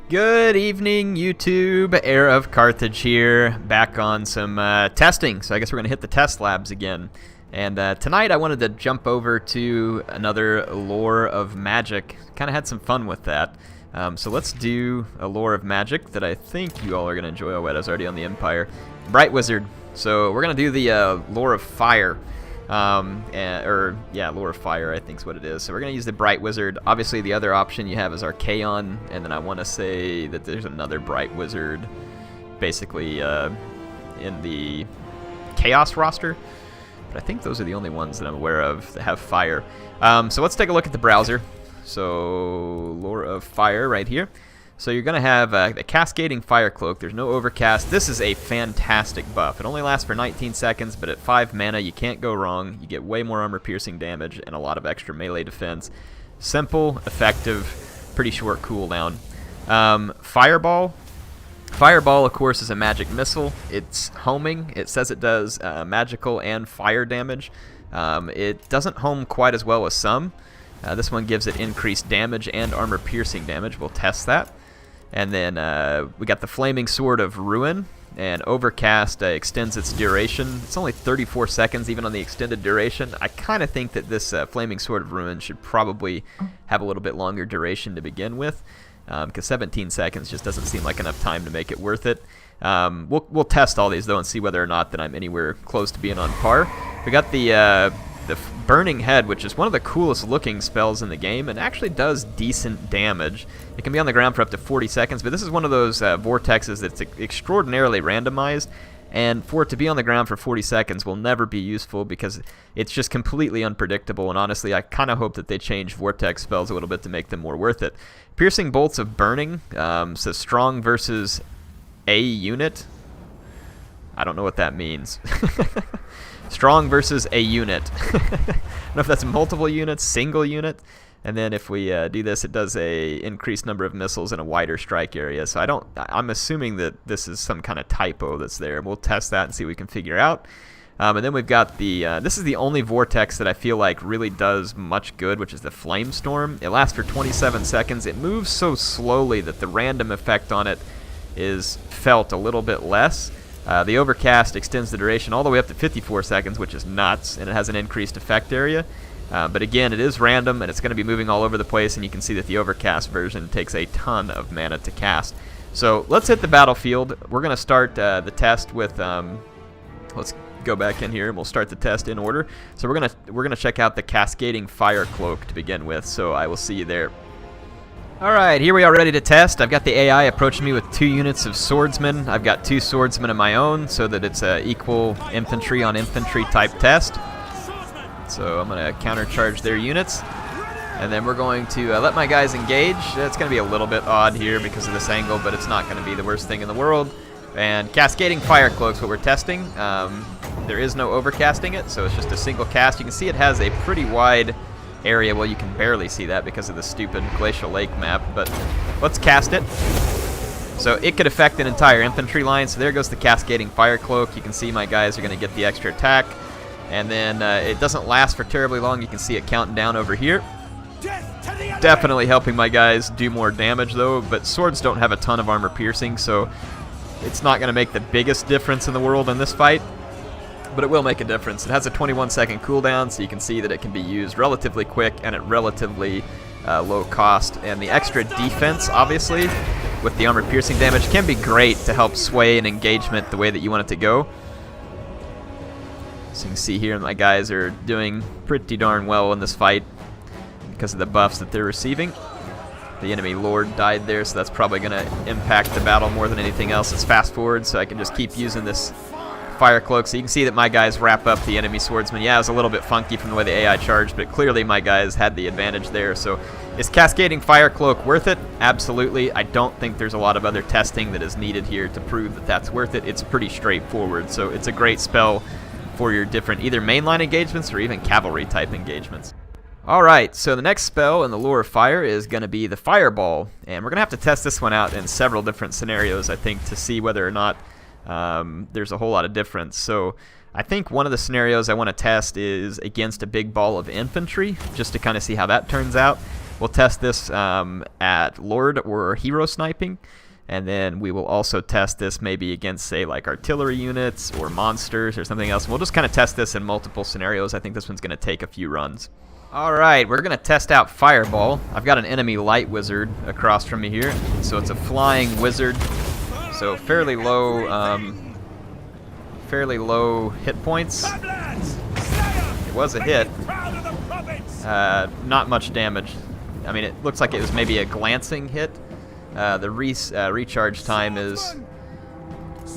Good evening, YouTube. HeirofCarthage here, back on some testing. So I guess we're going to hit the test labs again. And tonight I wanted to jump over to another lore of magic. Kind of had some fun with that. So let's do a lore of magic that I think you all are going to enjoy. Oh wait, I was already on the Empire. Bright Wizard. So we're going to do the lore of fire. Lore of Fire, I think is what it is. So we're going to use the Bright Wizard. Obviously, the other option you have is Archaon, and then I want to say that there's another Bright Wizard, basically in the Chaos roster. But I think those are the only ones that I'm aware of that have fire. So let's take a look at the browser. So Lore of Fire right here. So you're going to have a Cascading Fire Cloak. There's no overcast. This is a fantastic buff. It only lasts for 19 seconds, but at 5 mana, you can't go wrong. You get way more armor-piercing damage and a lot of extra melee defense. Simple, effective, pretty short cooldown. Fireball. Fireball, of course, is a magic missile. It's homing. It says it does magical and fire damage. It doesn't home quite as well as some. This one gives it increased damage and armor-piercing damage. We'll test that. And then we got the Flaming Sword of Ruin, and Overcast extends its duration. It's only 34 seconds even on the extended duration. I kind of think that this Flaming Sword of Ruin should probably have a little bit longer duration to begin with, because 17 seconds just doesn't seem like enough time to make it worth it. We'll test all these though and see whether or not that I'm anywhere close to being on par. We got the Burning Head, which is one of the coolest looking spells in the game and actually does decent damage. It can be on the ground for up to 40 seconds, but this is one of those vortexes that's extraordinarily randomized, and for it to be on the ground for 40 seconds will never be useful because it's just completely unpredictable, and honestly I kind of hope that they change vortex spells a little bit to make them more worth it. Piercing Bolts of Burning, so strong versus a unit. I don't know what that means. Strong versus a unit. I don't know if that's multiple units, single unit. And then if we do this, it does a increased number of missiles in a wider strike area. So I'm assuming that this is some kind of typo that's there. We'll test that and see what we can figure out. And then we've got the, this is the only vortex that I feel like really does much good, which is the Flame Storm. It lasts for 27 seconds. It moves so slowly that the random effect on it is felt a little bit less. The Overcast extends the duration all the way up to 54 seconds, which is nuts, and it has an increased effect area. But again, it is random, and it's going to be moving all over the place, and you can see that the Overcast version takes a ton of mana to cast. So let's hit the battlefield. We're going to start the test with, let's go back in here, and we'll start the test in order. So we're gonna check out the Cascading Fire Cloak to begin with, so I will see you there. Alright, here we are ready to test. I've got the AI approaching me with 2 units of swordsmen. I've got 2 swordsmen of my own so that it's an equal infantry on infantry type test. So I'm going to countercharge their units. And then we're going to let my guys engage. It's going to be a little bit odd here because of this angle, but it's not going to be the worst thing in the world. And Cascading Fire Cloak's what we're testing. There is no overcasting it, so it's just a single cast. You can see it has a pretty wide area. Well, you can barely see that because of the stupid Glacial Lake map, but let's cast it. So it could affect an entire infantry line, so there goes the Cascading Fire Cloak. You can see my guys are going to get the extra attack, and then it doesn't last for terribly long. You can see it counting down over here. Definitely helping my guys do more damage though, but swords don't have a ton of armor piercing, so it's not going to make the biggest difference in the world in this fight. But it will make a difference. It has a 21-second cooldown, so you can see that it can be used relatively quick and at relatively low cost. And the extra defense, obviously, with the armor-piercing damage, can be great to help sway an engagement the way that you want it to go. So you can see here my guys are doing pretty darn well in this fight because of the buffs that they're receiving. The enemy lord died there, so that's probably going to impact the battle more than anything else. It's fast forward, so I can just keep using this Fire Cloak, so you can see that my guys wrap up the enemy swordsman. Yeah, it was a little bit funky from the way the AI charged, but clearly my guys had the advantage there. So is Cascading Fire Cloak worth it? Absolutely. I don't think there's a lot of other testing that is needed here to prove that that's worth it. It's pretty straightforward, so it's a great spell for your different either mainline engagements or even cavalry type engagements. Alright, so the next spell in the Lore of Fire is going to be the Fireball, and we're going to have to test this one out in several different scenarios, I think, to see whether or not there's a whole lot of difference. So I think one of the scenarios I want to test is against a big ball of infantry, just to kind of see how that turns out. We'll test this at Lord or Hero sniping, and then we will also test this maybe against, say, like artillery units or monsters or something else. We'll just kind of test this in multiple scenarios. I think this one's going to take a few runs. Alright, we're going to test out Fireball. I've got an enemy light wizard across from me here, so it's a flying wizard, so fairly low hit points. It was a hit. Not much damage. I mean, it looks like it was maybe a glancing hit. The recharge time is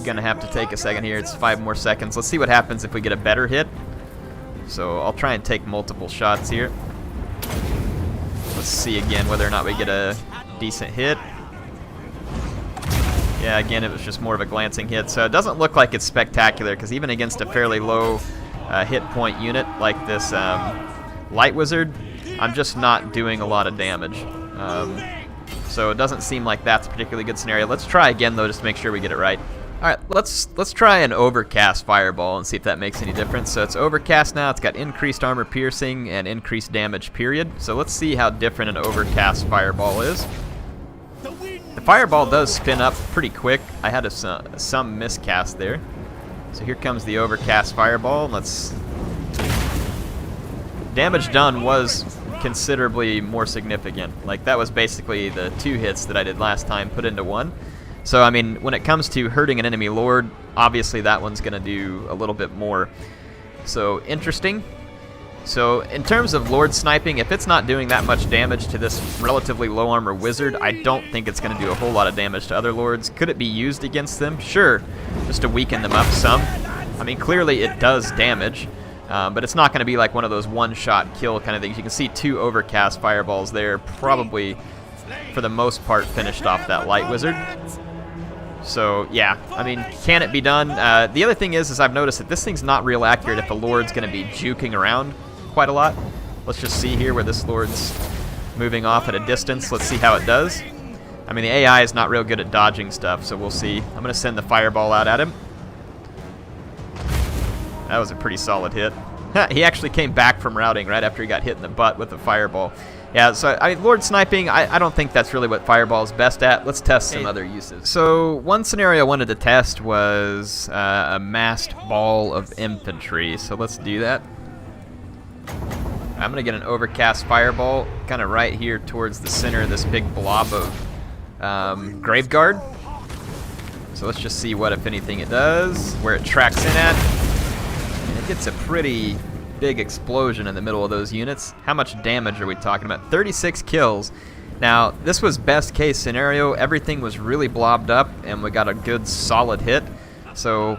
gonna have to take a second here. It's 5 more seconds. Let's see what happens if we get a better hit. So I'll try and take multiple shots here. Let's see again whether or not we get a decent hit. Yeah, again, it was just more of a glancing hit. So it doesn't look like it's spectacular, because even against a fairly low hit point unit like this light wizard, I'm just not doing a lot of damage. So it doesn't seem like that's a particularly good scenario. Let's try again, though, just to make sure we get it right. Alright, let's try an overcast fireball and see if that makes any difference. So it's overcast now. It's got increased armor piercing and increased damage, period. So let's see how different an overcast fireball is. The fireball does spin up pretty quick. I had some miscast there. So here comes the overcast fireball. Damage done was considerably more significant. Like, that was basically the 2 hits that I did last time put into 1. So, I mean, when it comes to hurting an enemy lord, obviously that one's going to do a little bit more. So, interesting. So, in terms of lord sniping, if it's not doing that much damage to this relatively low armor wizard, I don't think it's going to do a whole lot of damage to other lords. Could it be used against them? Sure, just to weaken them up some. I mean, clearly it does damage, but it's not going to be like one of those one-shot kill kind of things. You can see 2 overcast fireballs there, probably, for the most part, finished off that light wizard. So, yeah, I mean, can it be done? The other thing is I've noticed that this thing's not real accurate if the lord's going to be juking around quite a lot. Let's just see here where this lord's moving off at a distance. Let's see how it does. I mean, the AI is not real good at dodging stuff, so we'll see. I'm going to send the fireball out at him. That was a pretty solid hit. He actually came back from routing right after he got hit in the butt with the fireball. Yeah, so lord sniping, I don't think that's really what Fireball is best at. Let's test some other uses. So one scenario I wanted to test was a massed ball of infantry. So let's do that. I'm going to get an overcast fireball kind of right here towards the center of this big blob of grave guard. So let's just see what, if anything, it does, where it tracks in at. And it gets a pretty big explosion in the middle of those units. How much damage are we talking about? 36 kills. Now, this was best case scenario. Everything was really blobbed up, and we got a good solid hit. So,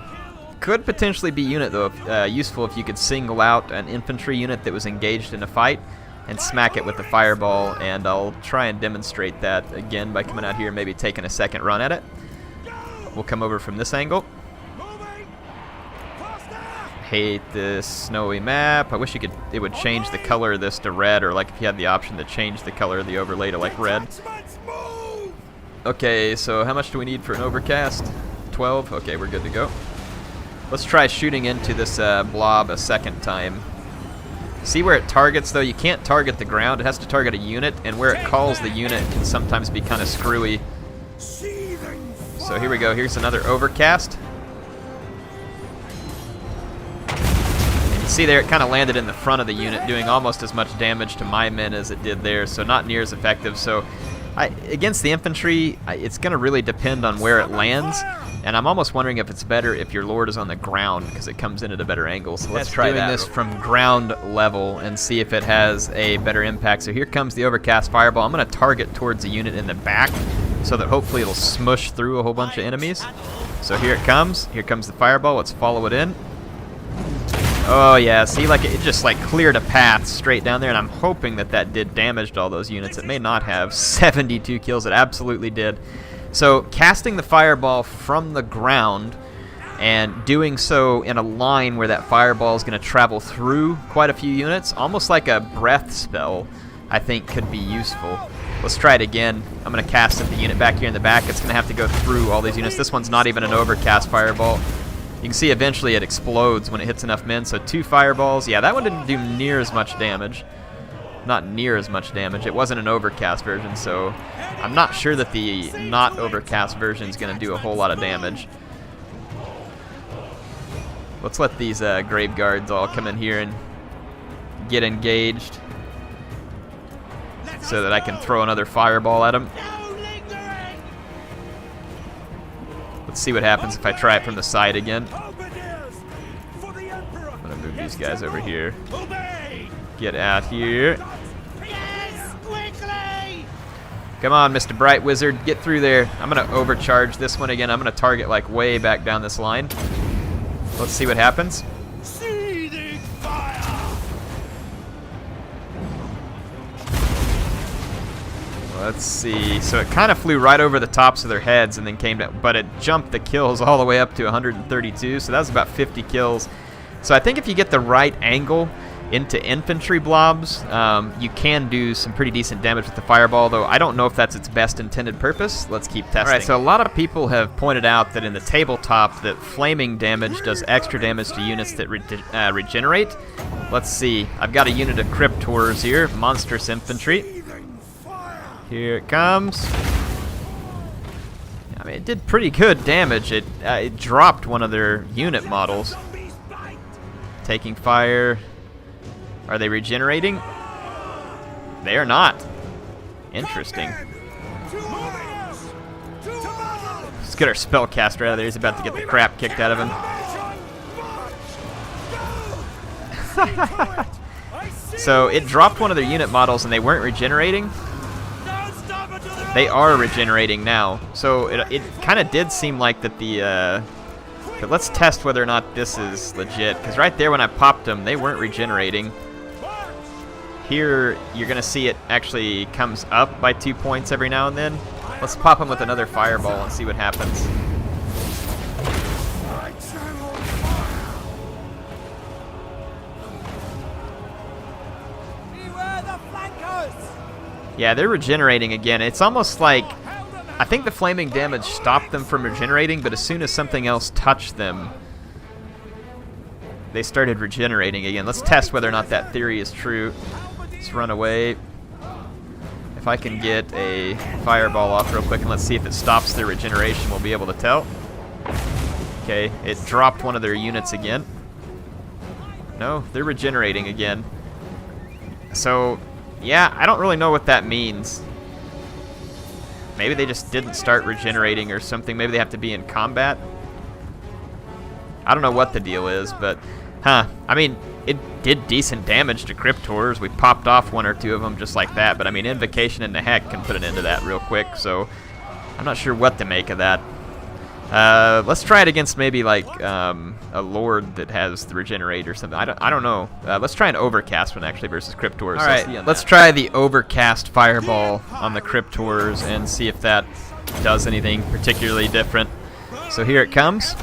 could potentially be unit, though, useful if you could single out an infantry unit that was engaged in a fight and smack it with the fireball, and I'll try and demonstrate that again by coming out here and maybe taking a second run at it. We'll come over from this angle. Hate this snowy map. I wish it would change the color of this to red, or like if you had the option to change the color of the overlay to like red. Okay, so how much do we need for an overcast? 12? Okay, we're good to go. Let's try shooting into this blob a second time. See where it targets, though? You can't target the ground. It has to target a unit, and where it calls the unit can sometimes be kind of screwy. So here we go. Here's another overcast. See there, it kind of landed in the front of the unit, doing almost as much damage to my men as it did there, so not near as effective. So against the infantry, it's going to really depend on where it lands, and I'm almost wondering if it's better if your lord is on the ground, because it comes in at a better angle. So let's try doing this from ground level and see if it has a better impact. So here comes the overcast fireball. I'm going to target towards a unit in the back so that hopefully it'll smush through a whole bunch of enemies. So here it comes. Here comes the fireball. Let's follow it in. Oh yeah, see, like it just like cleared a path straight down there, and I'm hoping that that did damage to all those units. It may not have. 72 kills, it absolutely did. So casting the fireball from the ground and doing so in a line where that fireball is going to travel through quite a few units, almost like a breath spell, I think could be useful. Let's try it again. I'm going to cast at the unit back here in the back. It's going to have to go through all these units. This one's not even an overcast fireball. You can see eventually it explodes when it hits enough men, so 2 fireballs. Yeah, that one didn't do near as much damage. not near as much damage. It wasn't an overcast version, so I'm not sure that the not overcast version is going to do a whole lot of damage. Let's let these grave guards all come in here and get engaged so that I can throw another fireball at them. Let's see what happens if I try it from the side again. I'm gonna move these guys over here. Get out here. Come on, Mr. Bright Wizard, get through there. I'm gonna overcharge this one again. I'm gonna target like way back down this line. Let's see what happens. Let's see. So it kind of flew right over the tops of their heads and then came down, but it jumped the kills all the way up to 132. So that was about 50 kills. So I think if you get the right angle into infantry blobs, you can do some pretty decent damage with the fireball, though I don't know if that's its best intended purpose. Let's keep testing. All right, so a lot of people have pointed out that in the tabletop that flaming damage does extra damage to units that regenerate. Let's see. I've got a unit of Cryptors here, monstrous infantry. Here it comes. I mean, it did pretty good damage. It dropped one of their unit models. Taking fire. Are they regenerating? They are not. Interesting. Let's get our spellcaster out of there. He's about to get the crap kicked out of him. So it dropped one of their unit models and they weren't regenerating. They are regenerating now. So it kind of did seem like that the... but let's test whether or not this is legit. Because right there when I popped them, they weren't regenerating. Here, you're going to see it actually comes up by 2 points every now and then. Let's pop them with another fireball and see what happens. Yeah, they're regenerating again. It's almost like, I think the flaming damage stopped them from regenerating, but as soon as something else touched them, they started regenerating again. Let's test whether or not that theory is true. Let's run away. If I can get a fireball off real quick and let's see if it stops their regeneration, we'll be able to tell. Okay, it dropped one of their units again. No, they're regenerating again. So, yeah, I don't really know what that means. Maybe they just didn't start regenerating or something. Maybe they have to be in combat. I don't know what the deal is, but, I mean, it did decent damage to Cryptors. We popped off one or two of them just like that, but I mean, Invocation into Heck can put an end to that real quick, so I'm not sure what to make of that. Let's try it against maybe like a Lord that has the Regenerate or something. I don't know. Let's try an Overcast one actually versus Cryptors. All right, let's try the Overcast Fireball on the Cryptors and see if that does anything particularly different. So here it comes.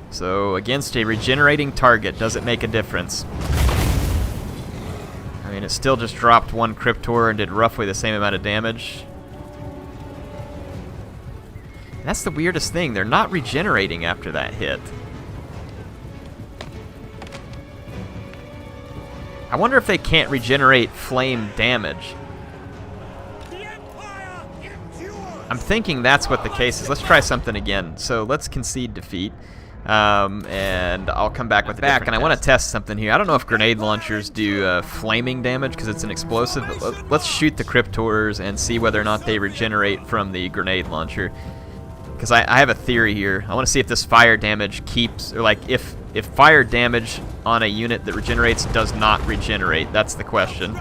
So against a regenerating target, does it make a difference? I mean, it still just dropped one Cryptor and did roughly the same amount of damage. And that's the weirdest thing. They're not regenerating after that hit. I wonder if they can't regenerate flame damage. I'm thinking that's what the case is. Let's try something again. So let's concede defeat. And I'll come back with and I want to test something here. I don't know if grenade launchers do flaming damage because it's an explosive, but let's shoot the Cryptors and see whether or not they regenerate from the grenade launcher. Because I have a theory here. I want to see if this fire damage keeps, or like if fire damage on a unit that regenerates does not regenerate. That's the question.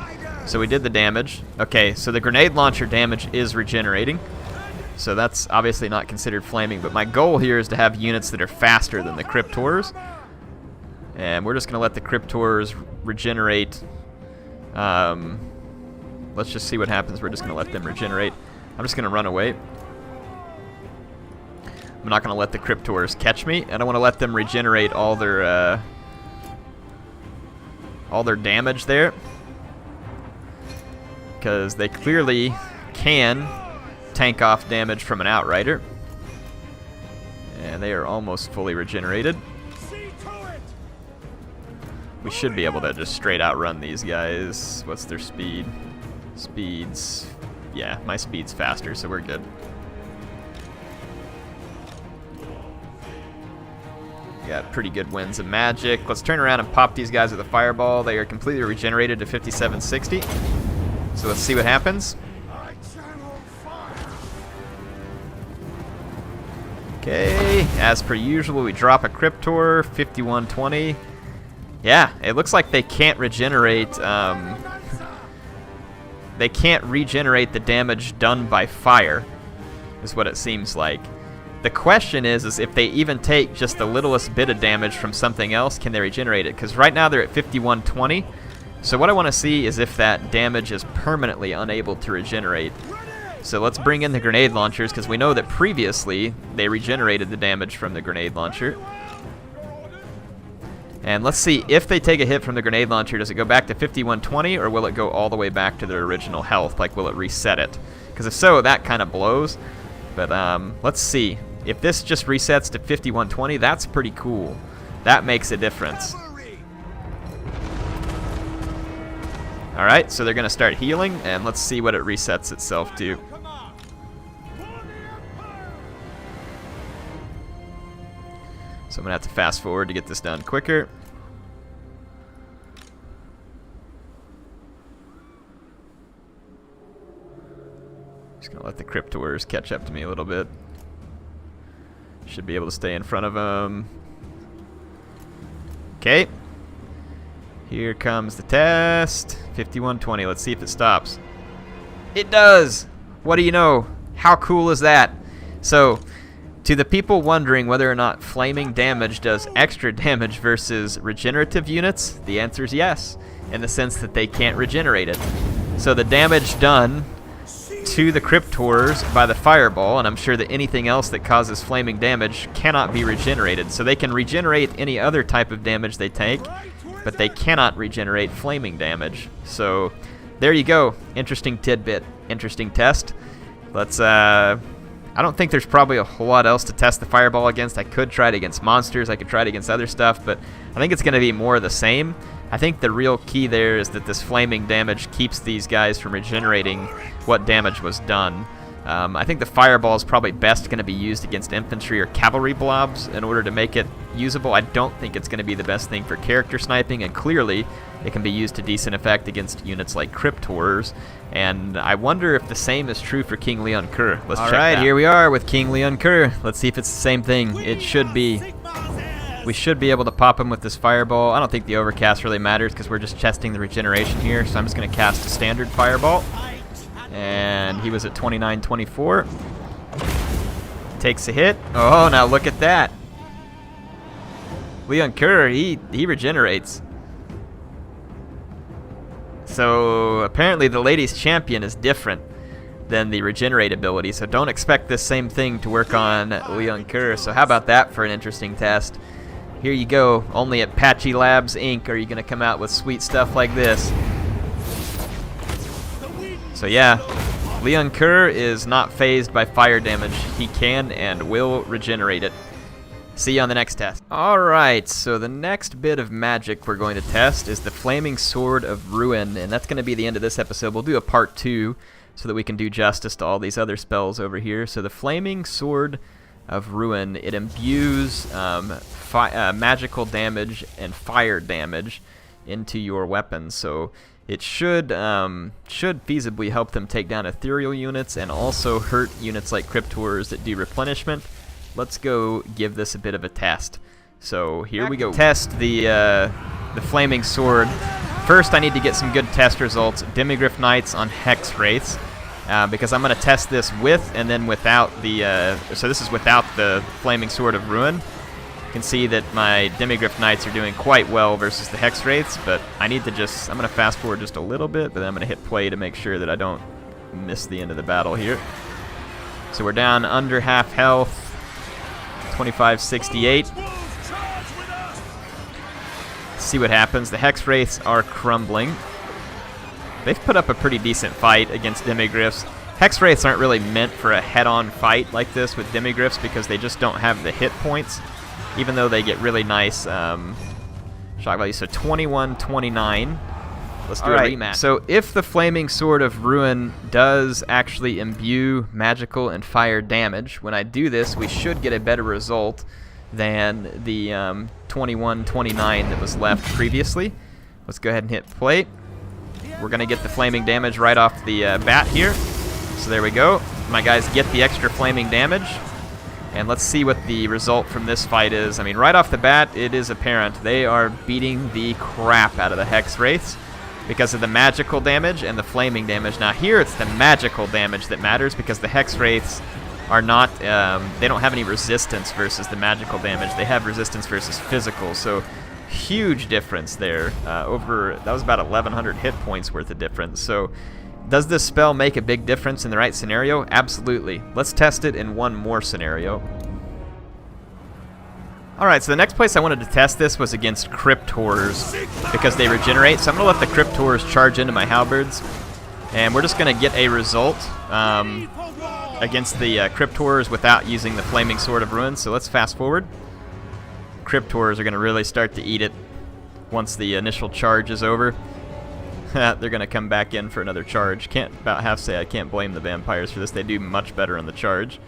So we did the damage. Okay, so the grenade launcher damage is regenerating. So that's obviously not considered flaming, but my goal here is to have units that are faster than the Cryptors. And we're just going to let the Cryptors regenerate. Let's just see what happens. We're just going to let them regenerate. I'm just going to run away. I'm not going to let the Cryptors catch me. I don't want to let them regenerate all their damage there. Because they clearly can tank off damage from an Outrider. And they are almost fully regenerated. We should be able to just straight out run these guys. What's their speed? Speeds. Yeah, my speed's faster, so we're good. Got pretty good winds of magic. Let's turn around and pop these guys with a fireball. They are completely regenerated to 5760. So let's see what happens. Okay, as per usual, we drop a Crypt 5120. Yeah, it looks like they can't regenerate. They can't regenerate the damage done by fire, is what it seems like. The question is if they even take just the littlest bit of damage from something else, can they regenerate it? Because right now they're at 5120. So what I want to see is if that damage is permanently unable to regenerate. So let's bring in the grenade launchers, because we know that previously they regenerated the damage from the grenade launcher. And let's see if they take a hit from the grenade launcher, does it go back to 5120, or will it go all the way back to their original health? Like, will it reset it? Because if so, that kind of blows. But let's see. If this just resets to 5120, that's pretty cool. That makes a difference. Alright, so they're going to start healing, and let's see what it resets itself to. So I'm going to have to fast forward to get this done quicker. Just going to let the Cryptors catch up to me a little bit. Should be able to stay in front of them. Okay. Here comes the test. 5120. Let's see if it stops. It does! What do you know? How cool is that? So, to the people wondering whether or not flaming damage does extra damage versus regenerative units, the answer is yes, in the sense that they can't regenerate it. So the damage done to the Cryptors by the fireball, and I'm sure that anything else that causes flaming damage cannot be regenerated. So they can regenerate any other type of damage they take, but they cannot regenerate flaming damage. So there you go. Interesting tidbit. Interesting test. Let's I don't think there's probably a whole lot else to test the fireball against. I could try it against monsters, I could try it against other stuff, but I think it's going to be more of the same. I think the real key there is that this flaming damage keeps these guys from regenerating what damage was done. I think the fireball is probably best going to be used against infantry or cavalry blobs in order to make it usable. I don't think it's going to be the best thing for character sniping, and clearly it can be used to decent effect against units like Cryptors. And I wonder if the same is true for King Leon Kerr. Let's check that. Alright, here we are with King Leon Kerr. Let's see if it's the same thing. It should be. We should be able to pop him with this fireball. I don't think the overcast really matters because we're just testing the regeneration here, so I'm just going to cast a standard fireball. And he was at 2924. Takes a hit. Oh, now look at that. Leon Kerr, he regenerates. So apparently the ladies champion is different than the regenerate ability, so don't expect this same thing to work on Leon Kerr. So how about that for an interesting test? Here you go. Only at Patchy Labs Inc. are you going to come out with sweet stuff like this. So yeah, Leon Kerr is not phased by fire damage. He can and will regenerate it. See you on the next test. Alright, so the next bit of magic we're going to test is the Flaming Sword of Ruin, and that's going to be the end of this episode. We'll do a part 2 so that we can do justice to all these other spells over here. So the Flaming Sword of Ruin, it imbues magical damage and fire damage into your weapons. So it should feasibly help them take down ethereal units and also hurt units like Cryptors that do replenishment. Let's go give this a bit of a test. So here we go. Test the Flaming Sword. First, I need to get some good test results. Demigryph Knights on Hex Wraiths, because I'm going to test this with and then without the. So this is without the Flaming Sword of Ruin. You can see that my Demigryph Knights are doing quite well versus the Hex Wraiths, but I need to just. I'm going to fast forward just a little bit, but then I'm going to hit play to make sure that I don't miss the end of the battle here. So we're down under half health. 2568. See what happens. The Hex Wraiths are crumbling. They've put up a pretty decent fight against Demigryphs. Hex Wraiths aren't really meant for a head-on fight like this with Demigryphs because they just don't have the hit points, even though they get really nice. Should Shock value, so 21-29. Let's do a rematch. So if the Flaming Sword of Ruin does actually imbue magical and fire damage, when I do this, we should get a better result than the 21-29 that was left previously. Let's go ahead and hit play. We're going to get the flaming damage right off the bat here. So there we go. My guys get the extra flaming damage. And let's see what the result from this fight is. I mean, right off the bat, it is apparent. They are beating the crap out of the Hex Wraiths because of the magical damage and the flaming damage. Now here, it's the magical damage that matters because the Hex Wraiths are not, they don't have any resistance versus the magical damage. They have resistance versus physical, so huge difference there. That was about 1,100 hit points worth of difference. So does this spell make a big difference in the right scenario? Absolutely. Let's test it in one more scenario. Alright, so the next place I wanted to test this was against Crypt Horrors because they regenerate. So I'm going to let the Crypt Horrors charge into my halberds, and we're just going to get a result against the Crypt Horrors without using the Flaming Sword of Ruin. So let's fast forward. Crypt Horrors are going to really start to eat it once the initial charge is over. They're going to come back in for another charge. Can't about half say I can't blame the vampires for this. They do much better on the charge.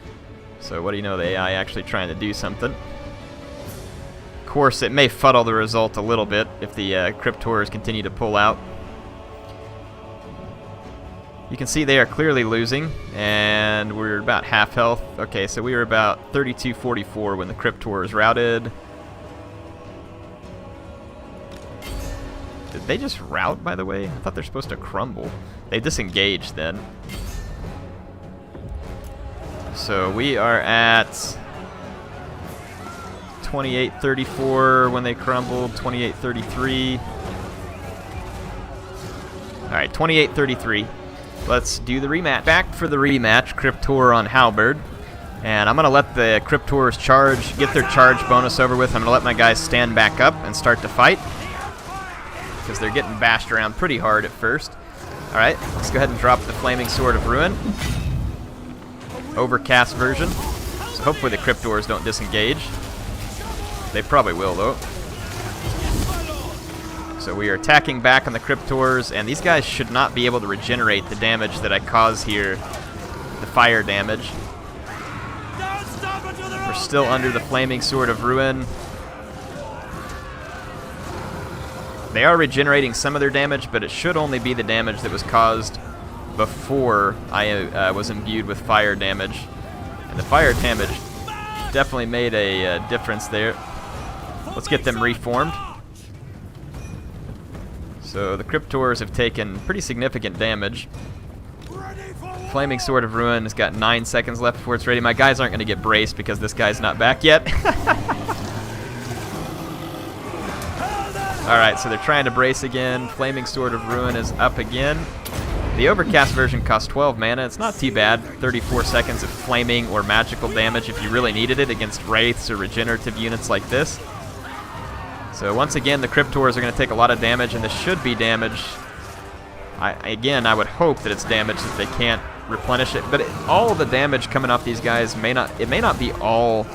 So what do you know, the AI actually trying to do something. Of course, it may fuddle the result a little bit if the Crypt Horrors continue to pull out. You can see they are clearly losing, and we're about half health. Okay, so we were about 3244 when the Crypt Horrors routed. Did they just rout, by the way? I thought they're supposed to crumble. They disengaged then. So we are at 2834 when they crumbled, 2833. Alright, 2833. Let's do the rematch. Back for the rematch, Crypt Horror on Halberd. And I'm going to let the Crypt Horrors charge, get their charge bonus over with. I'm going to let my guys stand back up and start to fight, because they're getting bashed around pretty hard at first. Alright, let's go ahead and drop the Flaming Sword of Ruin. Overcast version. So hopefully the Crypt Horrors don't disengage. They probably will, though. So we are attacking back on the Crypt Horrors, and these guys should not be able to regenerate the damage that I cause here, the fire damage. We're still under the Flaming Sword of Ruin. They are regenerating some of their damage, but it should only be the damage that was caused before I was imbued with fire damage. And the fire damage definitely made a difference there. Let's get them reformed. So the Crypt Horrors have taken pretty significant damage. Flaming Sword of Ruin has got 9 seconds left before it's ready. My guys aren't going to get braced because this guy's not back yet. Alright, so they're trying to brace again. Flaming Sword of Ruin is up again. The Overcast version costs 12 mana. It's not too bad. 34 seconds of flaming or magical damage if you really needed it against wraiths or regenerative units like this. So once again, the Crypt Horrors are going to take a lot of damage, and this should be damage. Again, I would hope that it's damage that they can't replenish it, but all of the damage coming off these guys may not be all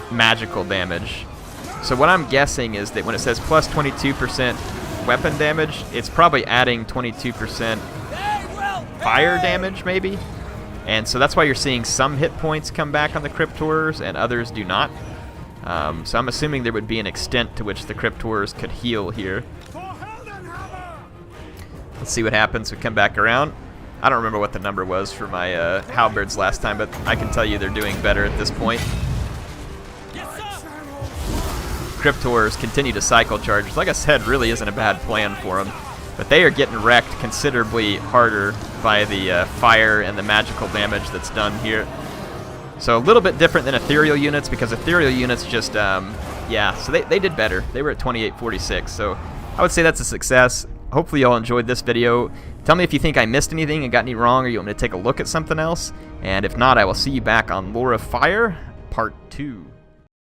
magical damage. So what I'm guessing is that when it says plus 22% weapon damage, it's probably adding 22% fire damage, maybe. And so that's why you're seeing some hit points come back on the Crypt Horrors and others do not. So I'm assuming there would be an extent to which the Crypt Horrors could heal here. Let's see what happens. We come back around. I don't remember what the number was for my halberds last time, but I can tell you they're doing better at this point. Crypt Horrors continue to cycle charge, which, like I said, really isn't a bad plan for them. But they are getting wrecked considerably harder by the fire and the magical damage that's done here. So a little bit different than ethereal units, because ethereal units just, yeah, so they did better. They were at 2846, so I would say that's a success. Hopefully y'all enjoyed this video. Tell me if you think I missed anything and got any wrong, or you want me to take a look at something else. And if not, I will see you back on Lore of Fire, Part 2.